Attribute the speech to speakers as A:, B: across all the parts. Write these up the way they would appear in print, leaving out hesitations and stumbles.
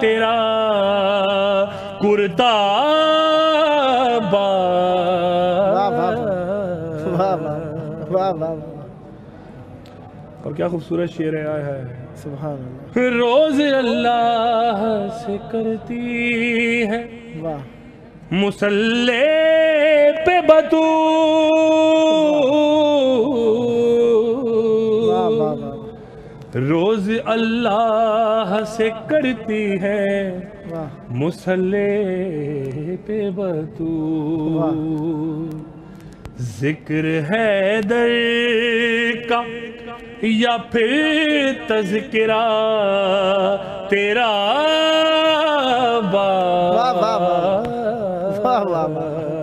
A: تیرا کرتا اور کیا خوبصورت شعر ہے. آئے ہے
B: سبحان اللہ.
A: روز اللہ سے کرتی ہے
B: واہ
A: مصلی پہ بطول، روز اللہ سے کرتی ہے مصلی پہ بطول، ذکر حیدر کا یا پھر تذکرہ تیرا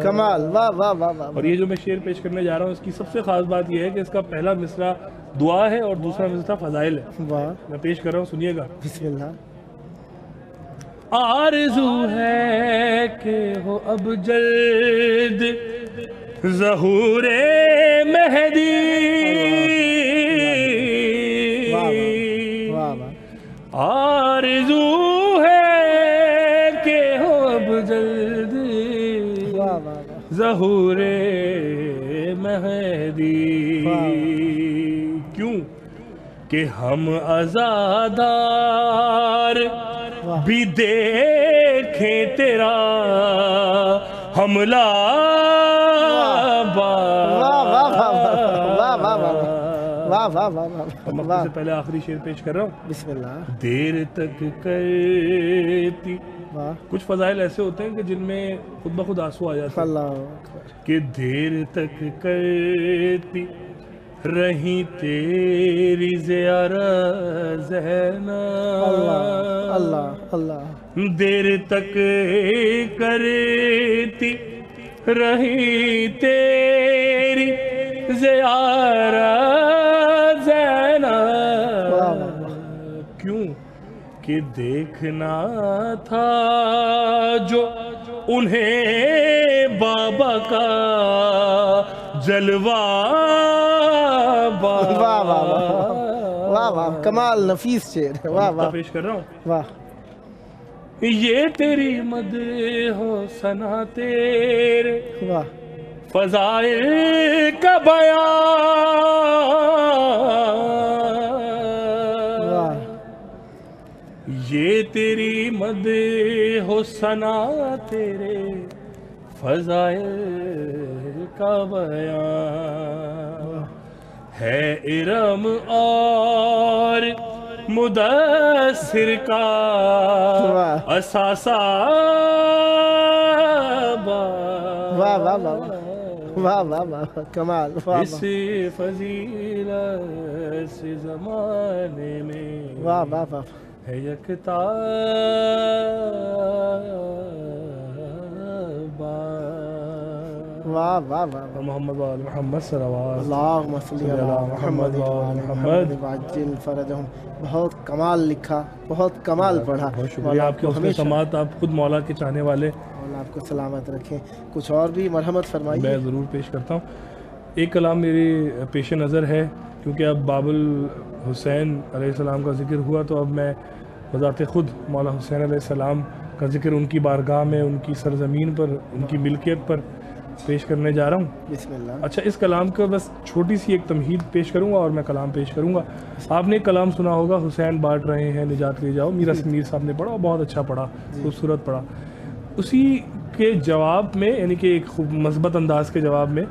B: کمال. واہ واہ واہ واہ.
A: اور یہ جو میں شعر پیش کرنے جا رہا ہوں اس کی سب سے خاص بات یہ ہے کہ اس کا پہلا مصرع دعا ہے اور دوسرا مصرع فضائل ہے.
B: واہ
A: میں پیش کر رہا ہوں، سنیے گا.
B: بسم اللہ.
A: آرزو ہے کہ ہو اب جلد ظہور مہدی، آرزو ہے کہ ہو اب جلد ظہور مہدی، کیوں کہ ہم عزادار بھی دیکھیں تیرا حملہ. مقصد سے پہلے آخری شعر پیش کر رہا ہوں.
B: بسم اللہ.
A: دیر تک کرتی، کچھ فضائل ایسے ہوتے ہیں کہ جن میں خود بخود آنسو آ جاتے ہیں.
B: اللہ
A: کہ دیر تک کرتی رہی تیری زیارت زینب،
B: اللہ اللہ.
A: دیر تک کرتی رہی تیری زیارت زینب، کیوں کہ دیکھنا تھا جو انہیں بابا کا جلوہ.
B: واہ واہ واہ واہ. کمال نفیس شعر ہے. واہ واہ.
A: پیش کر رہا ہوں.
B: واہ.
A: یہ تیری مدح ہو ثنا تیرے
B: واہ
A: فضائل کا بیان، یہ تیری مدح ہو ثنا تیرے فضائل کا بیان، ہے ارم اور مدثر کا اساسہ.
B: واہ واہ واہ واہ واہ واہ. کمال.
A: اس فضیلت سے زمانے میں
B: واہ واہ واہ.
A: ہے یکتا
B: واہ واہ واہ.
A: محمد وآل محمد صلوات
B: اللہم صلی علی محمد وآل محمد وعجل فرجہم. بہت کمال لکھا، بہت کمال پڑھا.
A: بہت شکریہ آپ کے حسن سماعت. آپ خود مولا کے چاہنے والے،
B: مولا آپ کو سلامت رکھیں. کچھ اور بھی مرحمت فرمائیے.
A: میں ضرور پیش کرتا ہوں. ایک کلام میری پیش نظر ہے، کیونکہ اب باب الحسین علیہ السلام کا ذکر ہوا تو اب میں بذات خود مولا حسین علیہ السلام کا ذکر ان کی بارگاہ میں، ان کی سرزمین پر، ان کی ملکیت پر پیش کرنے جا رہا ہوں.
B: بسم اللہ.
A: اچھا، اس کلام کا بس چھوٹی سی ایک تمہید پیش کروں گا اور میں کلام پیش کروں گا. آپ نے ایک کلام سنا ہوگا، حسین بانٹ رہے ہیں نجات لے جاؤ. میر صاحب نے پڑھا، بہت اچھا پڑھا، خوبصورت پڑھا. اسی کے جواب میں، یعنی کہ ایک مثبت انداز کے جواب میں،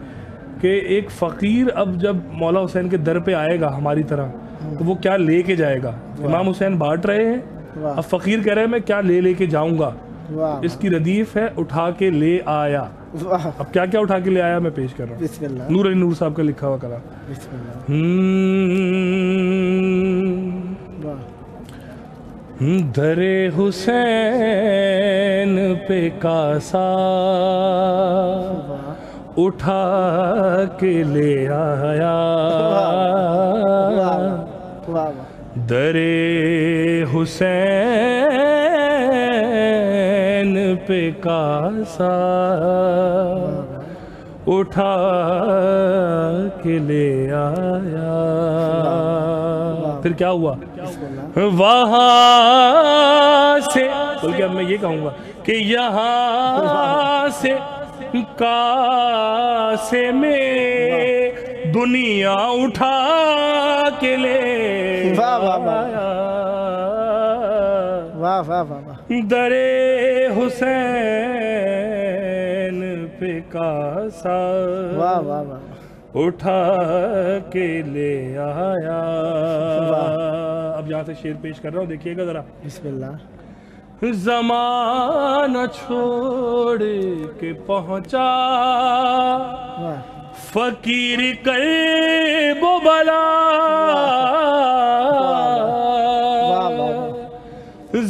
A: کہ ایک فقیر اب جب مولا حسین کے در پہ آئے گا ہماری طرح تو وہ کیا لے کے جائے گا. امام حسین بانٹ رہے ہیں، اب فقیر کہہ رہے ہیں میں کیا لے کے جاؤں گا. اس کی ردیف ہے اٹھا کے لے آیا. اب کیا کیا اٹھا کے لے آیا میں پیش کر رہا ہوں.
B: بسم اللہ.
A: نور علی نور صاحب کا لکھا ہوا کلام.
B: بسم اللہ.
A: در حسین پہ کاسا اٹھا کے لے آیا، در حسین پہ کاسا اٹھا کے لے آیا. پھر کیا ہوا؟ وہاں سے بلکہ اب میں یہ کہوں گا کہ یہاں سے کاسے میں دنیا اٹھا کے لے
B: واہ واہ واہ
A: آیا
B: واہ واہ واہ
A: در حسین پہ کاسا
B: واہ واہ واہ
A: اٹھا کے لے آیا. اب یہاں سے شعر پیش کر رہا ہوں، دیکھیے گا ذرا.
B: بسم اللہ.
A: زمانہ چھوڑ کے پہنچا فقیر کرب و بلا،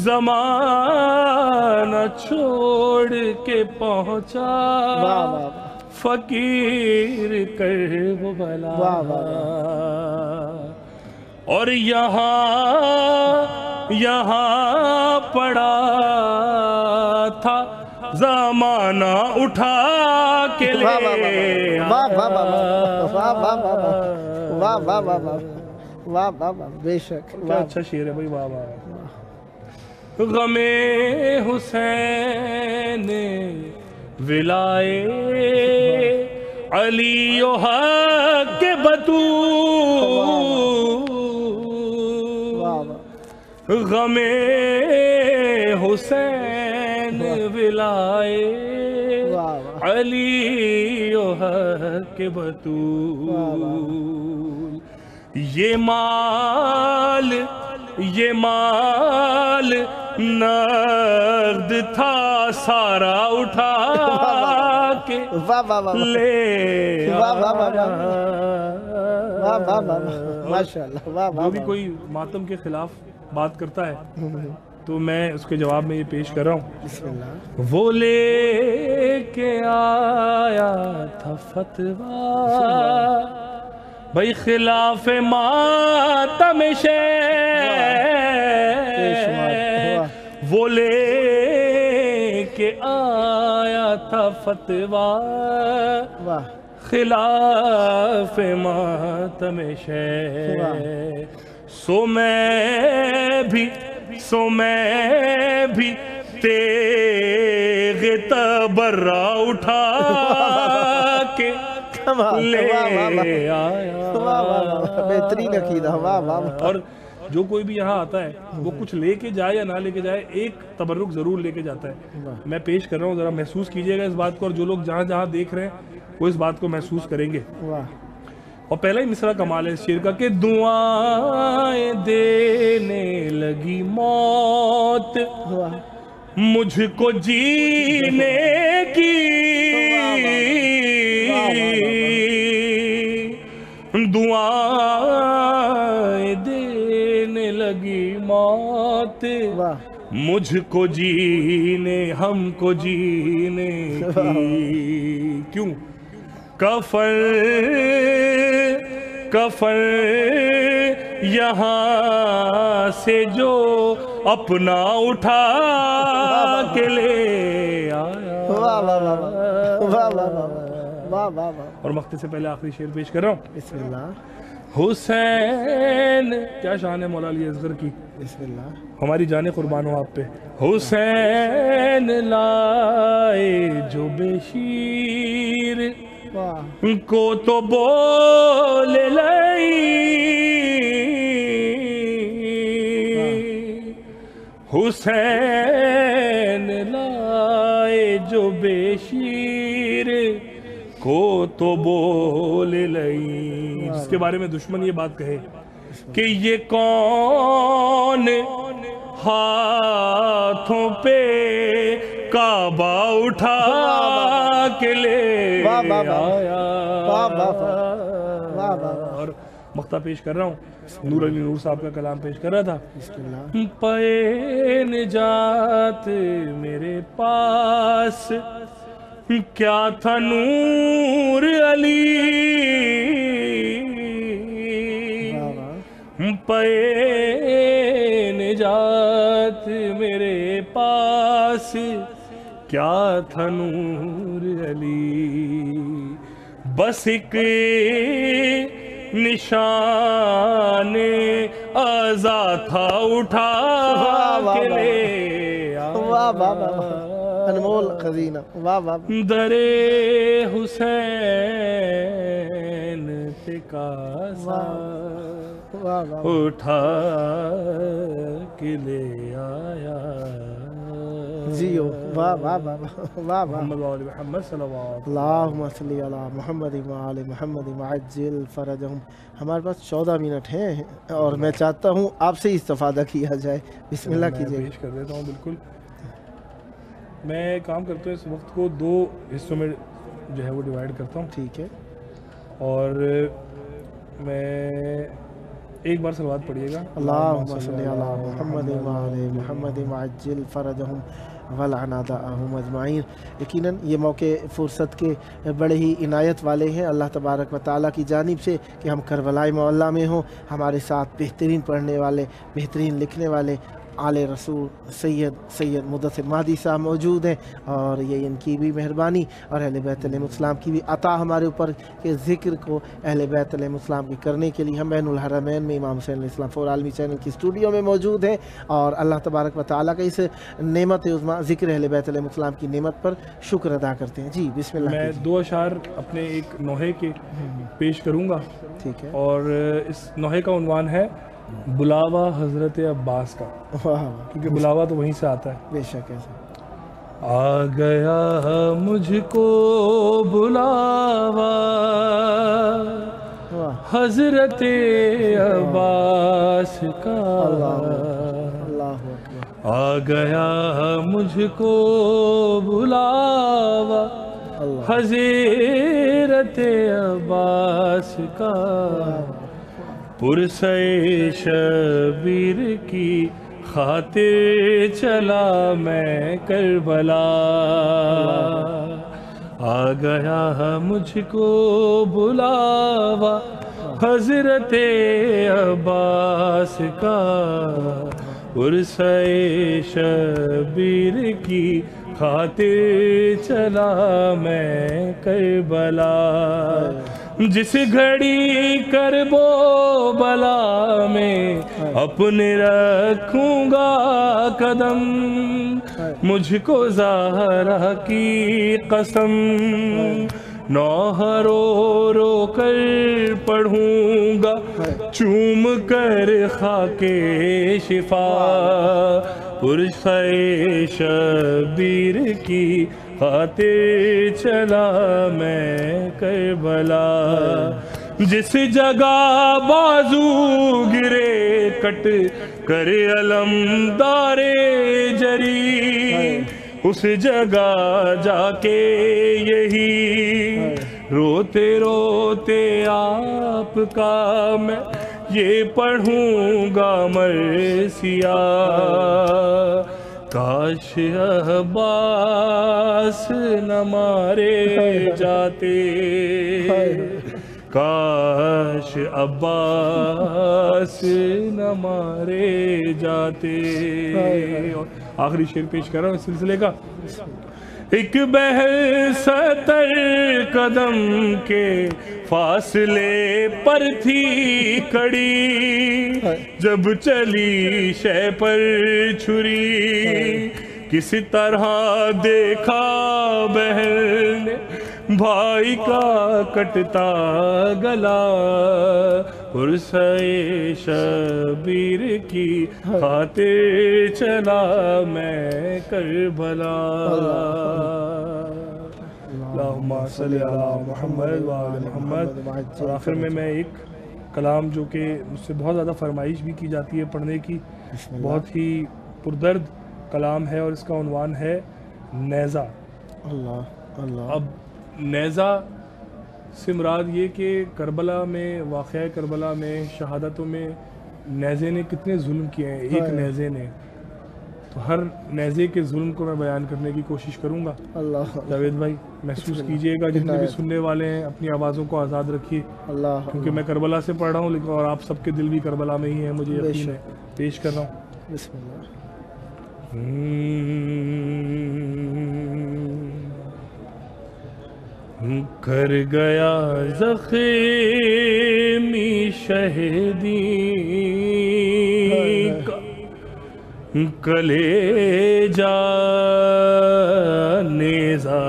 A: زمانہ چھوڑ کے پہنچا فقیر کرب و بلا، اور یہاں پڑا تھا زمانہ اٹھا کے لے.
B: واہ واہ واہ واہ واہ واہ واہ واہ واہ واہ واہ، بے شک
A: کیا اچھا شعر ہے بھائی. واہ واہ. غم حسین ولائے علی و حق کے بطول، غم حسین ولائے علی و حق کے بطول. یہ مال نقد تھا سارا اٹھا کے لے آیا. جو بھی کوئی ماتم کے خلاف بات کرتا ہے تو میں اس کے جواب میں یہ پیش کر رہا ہوں. وہ لے کے آیا تھا فتویٰ بھائی خلاف ماتم شیخ، وہ لے کے آیا تھا فتویٰ خلاف ماتم شیخ. سو میں بھی تیغ تبرہ اٹھا کے لے آیا.
B: بہترین عقیدہ. واہ واہ.
A: اور جو کوئی بھی یہاں آتا ہے وہ کچھ لے کے جائے یا نہ لے کے جائے ایک تبرک ضرور لے کے جاتا ہے. میں پیش کر رہا ہوں، ذرا محسوس کیجئے گا اس بات کو، اور جو لوگ جہاں جہاں دیکھ رہے ہیں وہ اس بات کو محسوس کریں گے. اور پہلا ہی مصرع کمال ہے اس شعر کا کہ دعائیں دینے لگی موت مجھ کو جینے کی، دعائیں دینے لگی موت مجھ کو جینے، ہم کو جینے کی. کیوں؟ کفن یہاں سے جو اپنا اٹھا کے لے آیا. اور مقطع سے پہلے آخری شعر پیش کر رہا ہوں.
B: بسم اللہ.
A: حسین، کیا شان ہے مولا علی اصغر کی.
B: بسم اللہ.
A: ہماری جانیں قربان ہو آپ پہ. حسین لائے جو بے شیر کو تو بول لئی، حسین لائے جو بے شیر کو تو بول لئی. جس کے بارے میں دشمن یہ بات کہے کہ یہ کون ہاتھوں پہ کعبہ اٹھا کے لے آیا. اور مقطع پیش کر رہا ہوں، نور علی نور صاحب کا کلام پیش کر رہا تھا. پے نجات میرے پاس کیا تھا نور علی، پے نجات میرے پاس کیا تھا نور علی، بس ایک نشان عزا تھا اٹھا کے لے آیا.
B: واہ واہ انمول خزینہ واہ واہ
A: درے حسین تکاسا
B: واہ واہ
A: اٹھا کے لے آیا
B: جیو واہ واہ واہ واہ واہ
A: محمد و آل محمد صلی اللہ علیہ
B: اللہم صلی علی محمد و آل محمد وعجل فرجہم. ہمارے پاس 14 منٹ ہیں اور میں چاہتا ہوں آپ سے استفادہ کیا جائے. بسم اللہ
A: میں
B: کیجئے.
A: پیش کر دیتا ہوں. بالکل میں کام کرتا ہوں اس وقت کو 2 حصوں میں جو ہے وہ ڈیوائیڈ کرتا ہوں
B: ٹھیک ہے
A: اور میں ایک بار صلوات پڑھیے گا.
B: اللہم صلی علی محمد و آل محمد وعجل فرجہم ولعن اعداءہم اجمعین. یقیناً یہ موقع فرصت کے بڑے ہی عنایت والے ہیں اللہ تبارک و تعالیٰ کی جانب سے کہ ہم کربلا معلیٰ میں ہوں. ہمارے ساتھ بہترین پڑھنے والے بہترین لکھنے والے آل رسول سید مدثر مہدی صاحب موجود ہیں اور یہ ان کی بھی مہربانی اور اہل بیت علیہ السلام کی بھی عطا ہمارے اوپر کہ ذکر کو اہل بیت علیہ السلام کے کرنے کے لیے ہم بین الحرمین میں امام حسین علیہ السلام فور عالمی چینل کی اسٹوڈیو میں موجود ہیں اور اللہ تبارک و تعالیٰ کا اس نعمت عظمیٰ ذکر اہل بیت علیہ السلام کی نعمت پر شکر ادا کرتے ہیں. جی بسم اللہ.
A: میں 2 اشعار اپنے ایک نوحے کے پیش کروں گا
B: ٹھیک ہے.
A: اور اس نوحے کا عنوان ہے بلاوا حضرت عباس کا
B: واہ
A: کیونکہ بلاوا تو وہیں سے آتا ہے.
B: بے شک ایسا.
A: آ گیا مجھ کو بلاوا
B: واہ
A: حضرت عباس کا
B: اللہ اکبر.
A: آ گیا مجھ کو بلاوا حضرت عباس کا پرسے شبیر کی خاطر چلا میں کربلا. آ گیا مجھ کو بلاوا حضرت عباس کا پرسے شبیر کی خاطر چلا میں کربلا. جس گھڑی کرب و بلا میں اپنے رکھوں گا قدم مجھ کو زہرا کی قسم نوحہ رو رو کر پڑھوں گا چوم کر خاک شفا پرسے شبیر کی خاطر چلا میں کربلا. جس جگہ بازو گرے کٹ کر علمدار جری اس جگہ جا کے یہی روتے روتے آپ کا میں یہ پڑھوں گا مرثیہ. کاش عباس نہ مارے جاتے کاش عباس نہ مارے جاتے. آخری شعر پیش کر رہا ہوں اس سلسلے کا. ایک بہر 70 قدم کے فاصلے پر تھی کڑی جب چلی شے پر چھری کس طرح دیکھا بہن نے بھائی کا کٹتا گلا پرسے شبیر کی خاطر چلا میں کربلا. اللہم صلی علی محمد و آل محمد. اور آخر میں ایک کلام جو کہ مجھ سے بہت زیادہ فرمائش بھی کی جاتی ہے پڑھنے کی بہت ہی پردرد کلام ہے اور اس کا عنوان ہے نیزہ. اب نیزہ سے مراد یہ کہ کربلا میں واقعہ کربلا میں شہادتوں میں نیزے نے کتنے ظلم کیے ہیں. ایک نیزے نے تو ہر نیزے کے ظلم کو میں بیان کرنے کی کوشش کروں گا. جاوید بھائی محسوس کیجئے گا جتنے بھی سننے والے ہیں اپنی آوازوں کو آزاد رکھیے کیونکہ میں کربلا سے پڑھ رہا ہوں لیکن اور آپ سب کے دل بھی کربلا میں ہی ہیں مجھے یقین ہے. پیش کر رہا ہوں.
B: بسم اللہ.
A: کر گیا زخمی شہیدی کا کلیجہ نیزہ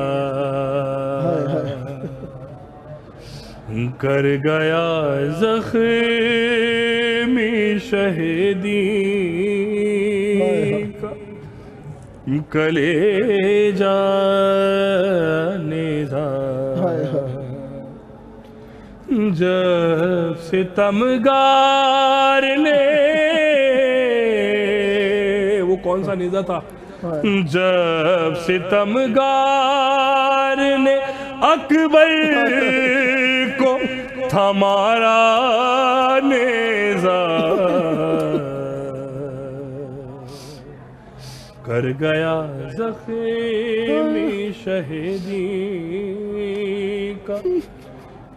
A: کر گیا زخمی شہیدی کا کلیجہ نیزہ جب ستمگار نے وہ کون سا نیزہ تھا جب ستمگار نے اکبر کو تھمارا نیزہ کر گیا زخمی شہیدی کا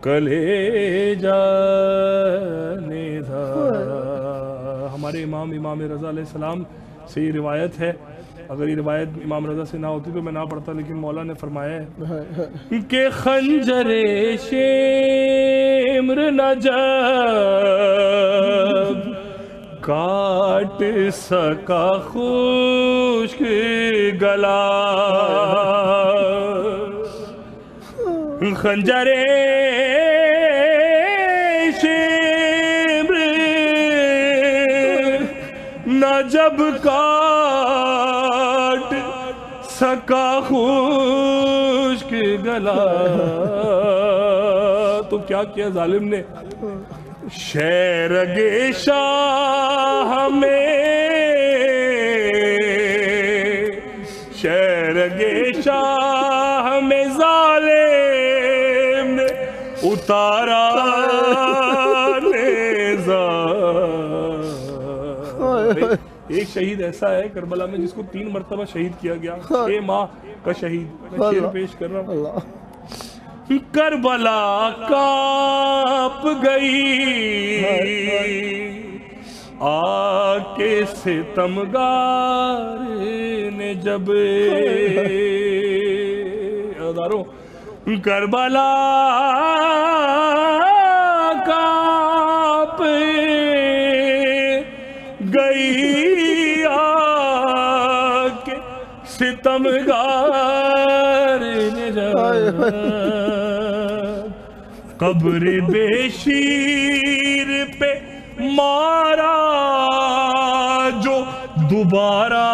A: کلیجہ نیزہ. ہمارے امام رضا علیہ السلام سے یہ روایت ہے. اگر یہ روایت امام رضا سے نہ ہوتی تو میں نہ پڑھتا, لیکن مولا نے فرمایا ہے کہ خنجر شمر نہ جب کاٹ سکا خشک گلا, خنجر شمر نہ جب کاٹ سکا خشک گلا, تو کیا کیا ظالم نے, شیرگ شاہ میں شیرگ شاہ میں ظالم نے اتارا نیزہ. ایک شہید ایسا ہے کربلا میں جس کو 3 مرتبہ شہید کیا گیا, 6 ماہ کا شہید. میں شعر پیش کر رہا ہوں. کربلا کانپ گئی آکے ستمگار نے جب, اداروں کربلا کانپ گئی آکے ستمگار نے جب, قبر بے شیر پہ مارا جو دوبارہ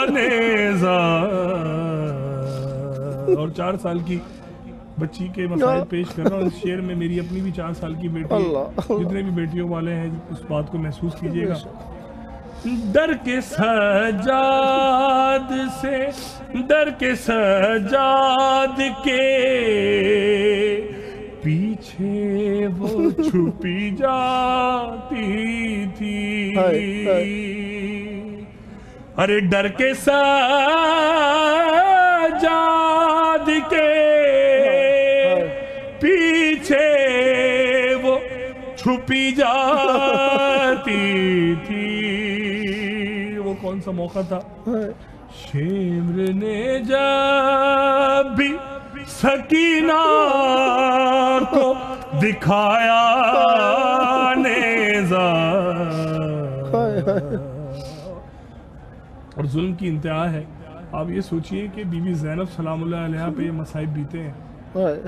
A: نیزہ. اور 4 سال کی بچی کے مسائل پیش کر رہا ہوں. اس شعر میں میری اپنی بھی 4 سال کی بیٹی ہے. جتنے بھی بیٹیوں والے ہیں اس بات کو محسوس کیجئے گا. در کے سجاد سے, در کے سجاد کے پیچھے وہ چھپی جاتی تھی. ارے ڈر کے سجاد کے پیچھے وہ چھپی جاتی تھی. وہ کون سا موقع تھا, شمر نے جب بھی سکینہ کو دکھایا نیزہ. اور ظلم کی انتہا ہے. آپ یہ سوچئے کہ بی بی زینب سلام اللہ علیہ پہ یہ مصائب بیتے ہیں,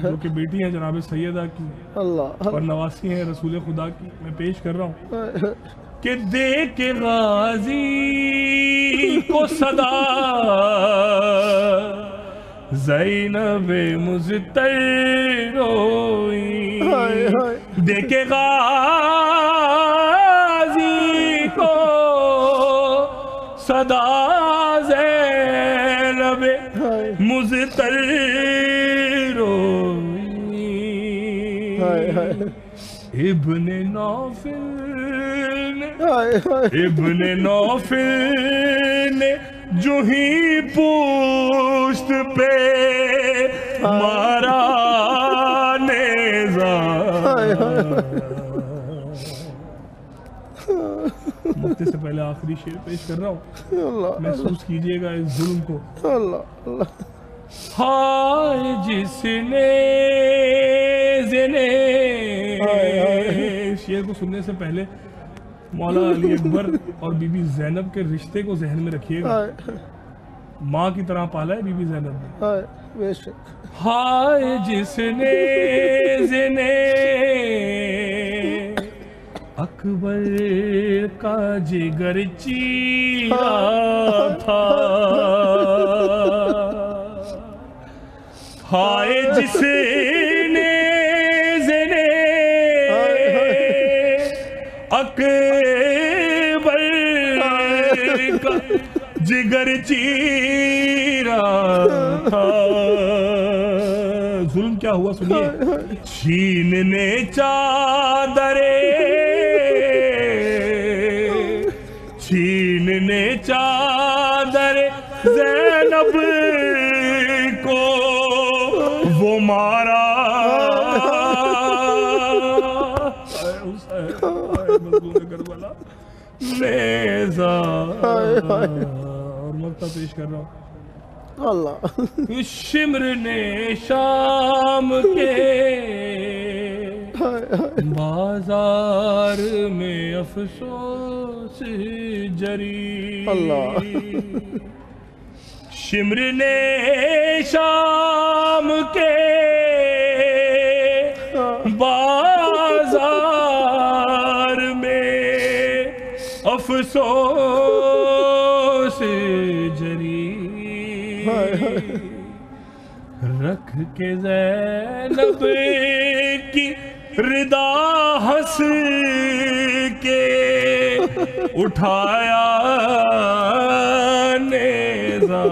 A: جو کہ بیٹی ہیں جناب سیدہ کی اور نواسی ہیں رسول خدا کی. میں پیش کر رہا ہوں کہ دے کے غازی کو صدا زینب مزتر روئی, دے کے غازی کو صدا زینب مزتر روئی. ابن نوفل نے جو ہی پوشت پہ مارا نیزہ. مفتی سے پہلے آخری شعر پیش کر رہا ہوں, محسوس کیجئے گا اس ظلم کو. ہائے جس نے شعر کو سننے سے پہلے مولا علی اکبر اور بی بی زینب کے رشتے کو ذہن میں رکھیے گا. ماں کی طرح پالا ہے بی بی زینب نے.
B: بے شک.
A: ہائے جس نے زنے اکبر کا جگر چیرا تھا. ہائے جس نے زنے اکبر کا جگر چیرا تھا. ظلم کیا ہوا سنیے. چھیننے چادرے چھیننے چادر زینب کو وہ مارا. کربلا نیزہ اور مقطع پیش کر رہا ہوں.
B: اللہ.
A: شمر نے شام کے بازار میں افسوس جری.
B: اللہ.
A: شمر نے شام کے بازار میں افسوس جری. رکھ کے زینب کی ردا ہنس کے اٹھایا نیزہ.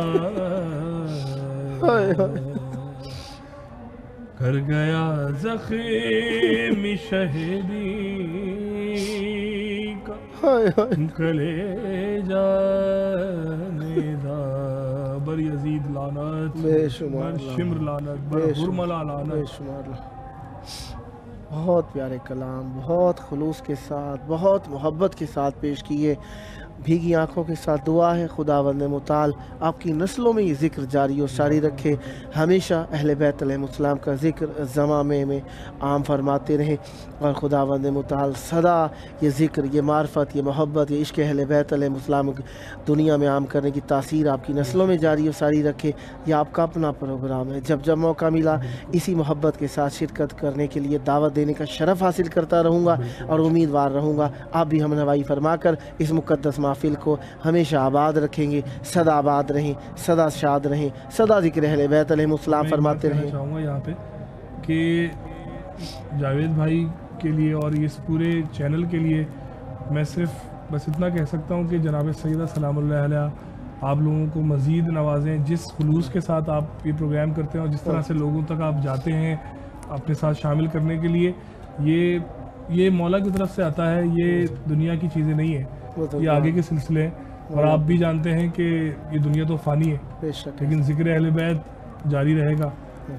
A: کر گیا زخم شہیدی کا کلیجہ نیزہ. بر یزید لعنت،
B: بے شمار
A: بر شمر لعنت، بر حرملہ لعنت.
B: بہت پیارے کلام، بہت خلوص کے ساتھ، بہت محبت کے ساتھ پیش کیے. بھیگی آنکھوں کے ساتھ دعا ہے خداوند متعال آپ کی نسلوں میں یہ ذکر جاری و ساری رکھے. ہمیشہ اہل بیت علیہ السلام کا ذکر زمانے میں عام فرماتے رہیں، اور خداوند متعال صدا یہ ذکر، یہ معرفت، یہ محبت، یہ عشق اہل بیت علیہ السلام دنیا میں عام کرنے کی تاثیر آپ کی نسلوں میں جاری و ساری رکھے. یہ آپ کا اپنا پروگرام ہے. جب جب موقع ملا اسی محبت کے ساتھ شرکت کرنے کے لیے دعوت دینے کا شرف حاصل کرتا رہوں گا اور امیدوار رہوں گا آپ بھی ہم نوائی فرما کر اس مقدس محفل کو ہمیشہ آباد رکھیں گے. صدا آباد رہیں، صدا شاد رہیں، صدا ذکر اہل بیت علیہ السلام فرماتے رہیں.
A: میں چاہوں گا یہاں پہ کہ جاوید بھائی کے لیے اور اس پورے چینل کے لیے میں صرف بس اتنا کہہ سکتا ہوں کہ جناب سیدہ سلام اللہ علیہ آپ لوگوں کو مزید نوازیں. جس خلوص کے ساتھ آپ یہ پروگرام کرتے ہیں اور جس طرح سے لوگوں تک آپ جاتے ہیں اپنے ساتھ شامل کرنے کے لیے، یہ مولا کی طرف سے آتا ہے. یہ دنیا کی چیزیں نہیں ہیں، یہ آگے کے سلسلے ہیں. اور آپ بھی جانتے ہیں کہ یہ دنیا تو فانی ہے لیکن ذکر اہل بیت جاری رہے گا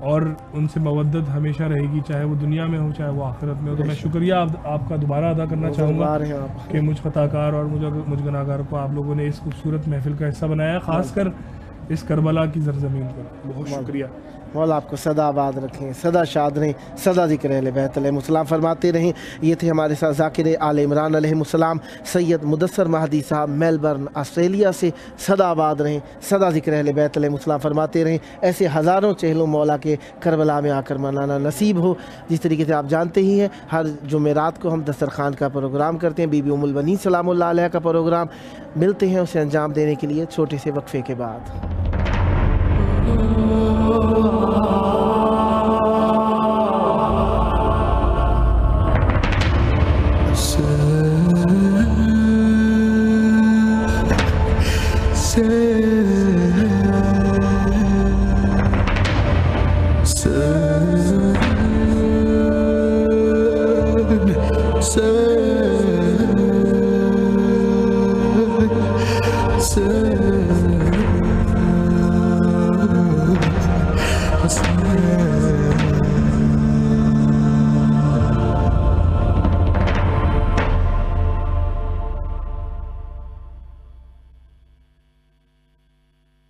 A: اور ان سے مودت ہمیشہ رہے گی، چاہے وہ دنیا میں ہو چاہے وہ آخرت میں ہو. تو میں شکریہ آپ کا دوبارہ ادا کرنا چاہوں گا کہ مجھ خطا کار اور مجھ گناہ گار کو آپ لوگوں نے اس خوبصورت محفل کا حصہ بنایا، خاص کر اس کربلا کی زرزمین پر. بہت شکریہ.
B: مولا آپ کو صدا آباد رکھیں، صدا شاد رہیں، صدا ذکر اہل بیت علیہ السلام فرماتے رہیں. یہ تھے ہمارے ساتھ ذاکر آل عمران علیہ السلام سید مدثر مہدی صاحب میلبرن آسٹریلیا سے. صدا آباد رہیں، صدا ذکر اہل بیت علیہ السلام فرماتے رہیں. ایسے ہزاروں چہلوں مولا کے کربلا میں آ کر منانا نصیب ہو. جس طریقے سے آپ جانتے ہی ہیں ہر جمعرات کو ہم دسترخوان کا پروگرام کرتے ہیں، بی بی ام البنین سلام اللہ علیہ کا پروگرام. ملتے ہیں اسے انجام دینے کے لیے چھوٹے سے وقفے کے بعد.